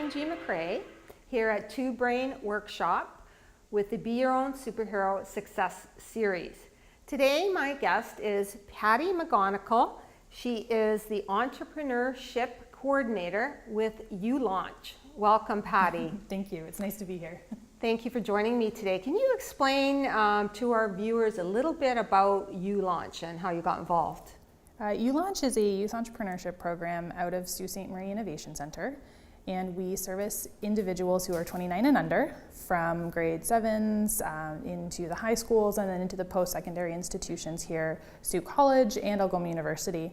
Katherine G. McRae here at Two Brain Workshop with the Be Your Own Superhero Success Series. Today my guest is Patti McGonigal. She is the Entrepreneurship Coordinator with YouLaunch. Welcome, Patti. Thank you. It's nice to be here. Thank you for joining me today. Can you explain to our viewers a little bit about YouLaunch and how you got involved? YouLaunch is a youth entrepreneurship program out of Sault Ste. Marie Innovation Center, and we service individuals who are 29 and under from grade 7s into the high schools and then into the post-secondary institutions here, Sault College and Algoma University.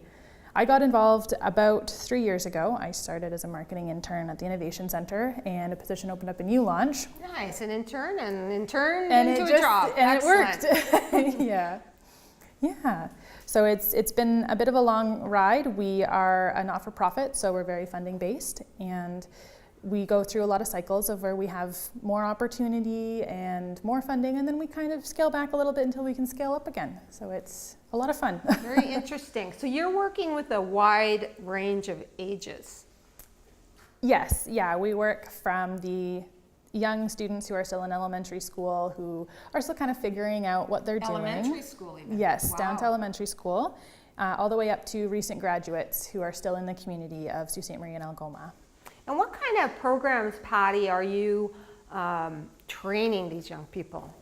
I got involved about 3 years ago. I started as a marketing intern at the Innovation Center, and a position opened up in YouLaunch. Nice, an intern into a job. And excellent. It worked. Yeah. So it's been a bit of a long ride. We are a not-for-profit, so we're very funding based, and we go through a lot of cycles of where we have more opportunity and more funding, and then we kind of scale back a little bit until we can scale up again. So it's a lot of fun. Very interesting. So you're working with a wide range of ages. Yes, yeah, we work from the young students who are still in elementary school, who are still kind of figuring out what they're doing. Elementary school even? Yes, wow. Down to elementary school, all the way up to recent graduates who are still in the community of Sault Ste. Marie and Algoma. And what kind of programs, Patti, are you training these young people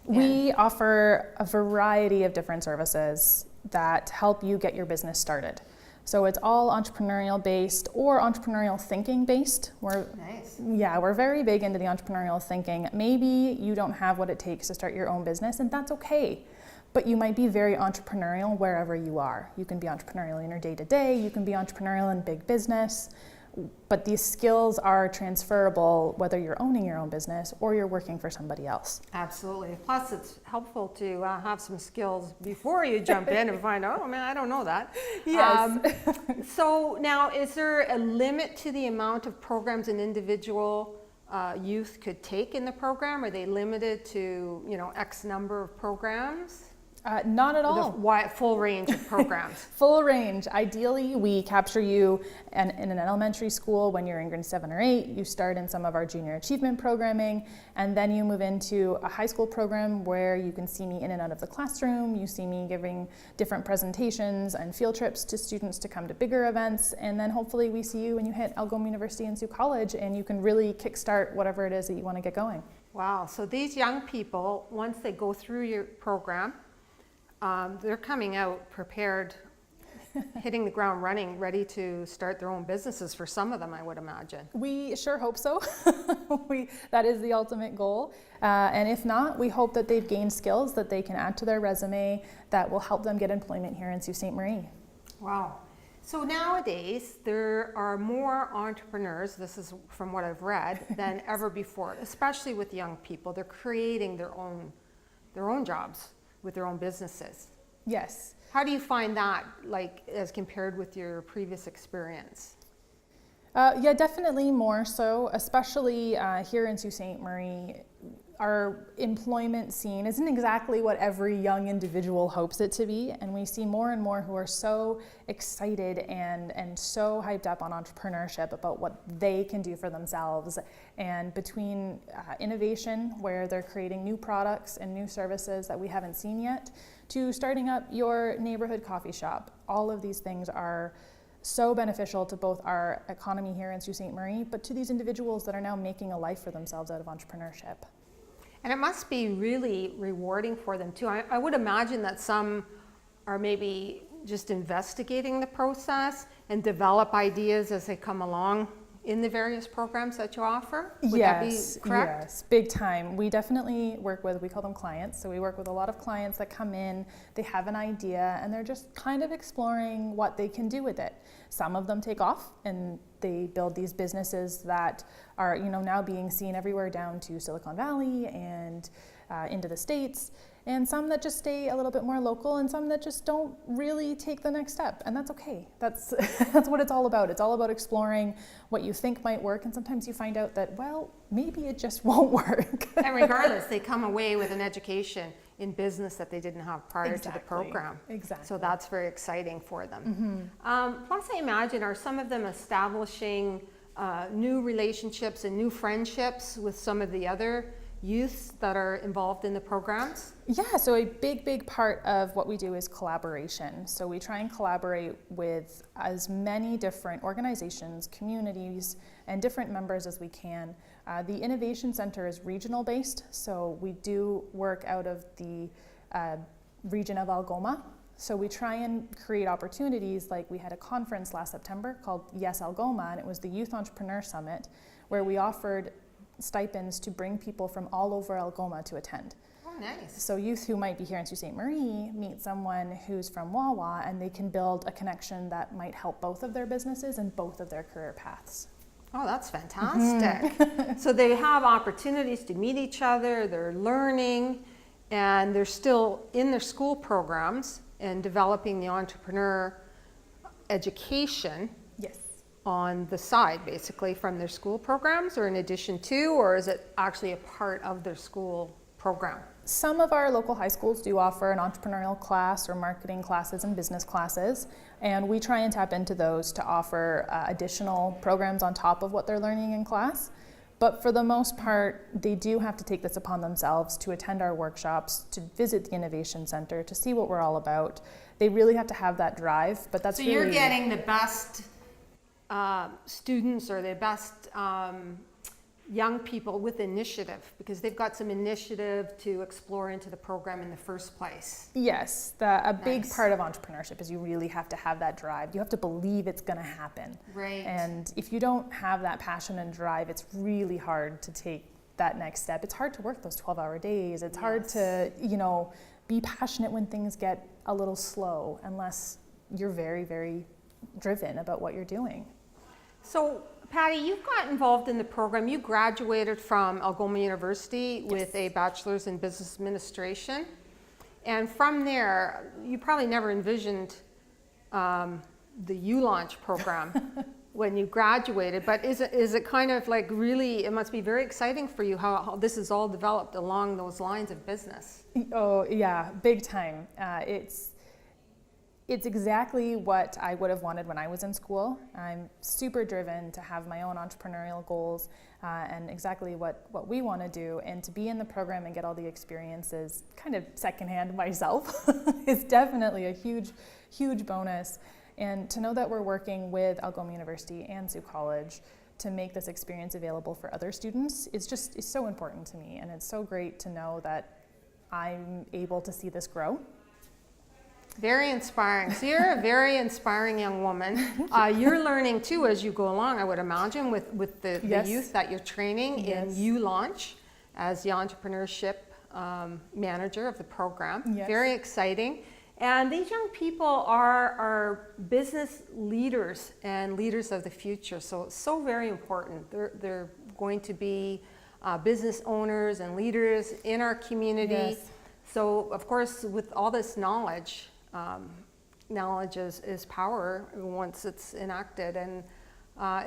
in? We offer a variety of different services that help you get your business started. So it's all entrepreneurial based or entrepreneurial thinking based. Nice. Yeah, we're very big into the entrepreneurial thinking. Maybe you don't have what it takes to start your own business, and that's okay. But you might be very entrepreneurial wherever you are. You can be entrepreneurial in your day-to-day, you can be entrepreneurial in big business, but these skills are transferable whether you're owning your own business or you're working for somebody else. Absolutely. Plus, it's helpful to have some skills before you jump in and find out, oh man, I don't know that. Yes. So now, is there a limit to the amount of programs an individual youth could take in the program? Are they limited to, X number of programs? Not at all. Full range of programs. Full range. Ideally, we capture you in an elementary school when you're in grade 7 or 8. You start in some of our junior achievement programming, and then you move into a high school program where you can see me in and out of the classroom. You see me giving different presentations and field trips to students to come to bigger events, and then hopefully we see you when you hit Algoma University and Sault College, and you can really kickstart whatever it is that you want to get going. Wow. So these young people, once they go through your program, they're coming out prepared, hitting the ground running, ready to start their own businesses for some of them, I would imagine. We sure hope so. That is the ultimate goal. And if not, we hope that they've gained skills that they can add to their resume that will help them get employment here in Sault Ste. Marie. Wow. So nowadays, there are more entrepreneurs, this is from what I've read, than ever before, especially with young people. They're creating their own jobs with their own businesses. Yes. How do you find that, as compared with your previous experience? Yeah, definitely more so, especially here in Sault Ste. Marie. Our employment scene isn't exactly what every young individual hopes it to be, and we see more and more who are so excited and so hyped up on entrepreneurship about what they can do for themselves. And between innovation, where they're creating new products and new services that we haven't seen yet, to starting up your neighborhood coffee shop, all of these things are so beneficial to both our economy here in Sault Ste. Marie, but to these individuals that are now making a life for themselves out of entrepreneurship. And it must be really rewarding for them too. I would imagine that some are maybe just investigating the process and develop ideas as they come along in the various programs that you offer? Would that be correct? Yes, big time. We definitely work with, we call them clients. So we work with a lot of clients that come in, they have an idea, and they're just kind of exploring what they can do with it. Some of them take off and they build these businesses that are, now being seen everywhere down to Silicon Valley and into the States. And some that just stay a little bit more local, and some that just don't really take the next step, and that's okay. That's what it's all about. It's all about exploring what you think might work, and sometimes you find out that, well, maybe it just won't work. And regardless, they come away with an education in business that they didn't have prior to the program. Exactly. So that's very exciting for them. Plus, I imagine, are some of them establishing new relationships and new friendships with some of the other youths that are involved in the programs? Yeah, so a big part of what we do is collaboration. So we try and collaborate with as many different organizations, communities, and different members as we can. The Innovation Center is regional based, so we do work out of the region of Algoma. So we try and create opportunities, like we had a conference last September called Yes Algoma, and it was the Youth Entrepreneur Summit, where we offered stipends to bring people from all over Algoma to attend. Oh, nice. So youth who might be here in Sault Ste. Marie meet someone who's from Wawa, and they can build a connection that might help both of their businesses and both of their career paths. Oh, that's fantastic. So they have opportunities to meet each other, they're learning, and they're still in their school programs and developing the entrepreneur education. Yes. On the side, basically, from their school programs, or in addition to, or is it actually a part of their school program? Some of our local high schools do offer an entrepreneurial class or marketing classes and business classes, and we try and tap into those to offer additional programs on top of what they're learning in class. But for the most part, they do have to take this upon themselves to attend our workshops, to visit the Innovation Center, to see what we're all about. They really have to have that drive, but that's so really... you're getting the best students or the best young people with initiative, because they've got some initiative to explore into the program in the first place. Yes, a big part of entrepreneurship is you really have to have that drive. You have to believe it's going to happen. Right. And if you don't have that passion and drive, it's really hard to take that next step. It's hard to work those 12-hour days. It's hard to, be passionate when things get a little slow, unless you're very, very driven about what you're doing. So, Patti, you got involved in the program. You graduated from Algoma University with a bachelor's in business administration. And from there, you probably never envisioned the YouLaunch program when you graduated. But is it kind of like really, it must be very exciting for you how this is all developed along those lines of business. Oh, yeah, big time. It's exactly what I would have wanted when I was in school. I'm super driven to have my own entrepreneurial goals and exactly what we want to do, and to be in the program and get all the experiences kind of secondhand myself is definitely a huge bonus. And to know that we're working with Algoma University and Sioux College to make this experience available for other students is so important to me, and it's so great to know that I'm able to see this grow. Very inspiring. So you're a very inspiring young woman. You're learning too as you go along, I would imagine, with the youth that you're training in YouLaunch as the entrepreneurship manager of the program. Yes. Very exciting. And these young people are business leaders and leaders of the future. So it's so very important. They're going to be business owners and leaders in our community. Yes. So of course, with all this knowledge, knowledge is power once it's enacted, and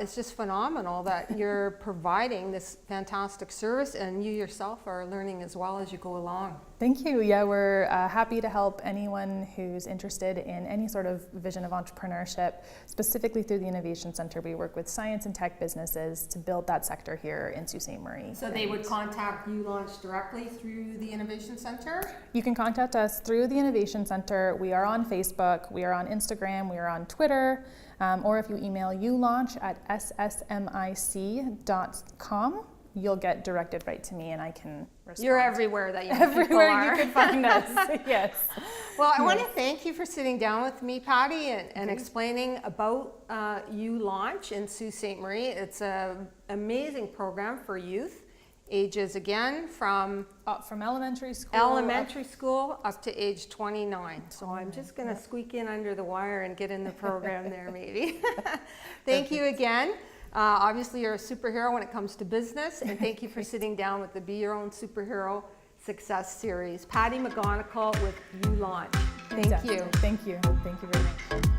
it's just phenomenal that you're providing this fantastic service, and you yourself are learning as well as you go along. Thank you. Yeah, we're happy to help anyone who's interested in any sort of vision of entrepreneurship. Specifically through the Innovation Center, we work with science and tech businesses to build that sector here in Sault Ste. Marie. So they would contact YouLaunch directly through the Innovation Center? You can contact us through the Innovation Center. We are on Facebook, we are on Instagram, we are on Twitter, or if you email youlaunch@ssmic.com, you'll get directed right to me, and I can respond. You're everywhere that you everywhere you can find us. Yes. Well, I want to thank you for sitting down with me, Patti, and explaining about YouLaunch in Sault Ste. Marie. It's an amazing program for youth, ages again from elementary school up to age 29. So I'm just going to squeak in under the wire and get in the program there, maybe. Thank you again. Obviously, you're a superhero when it comes to business, and thank you for sitting down with the Be Your Own Superhero Success Series. Patti McGonigal with YouLaunch. Thank you. Thank you. Thank you very much.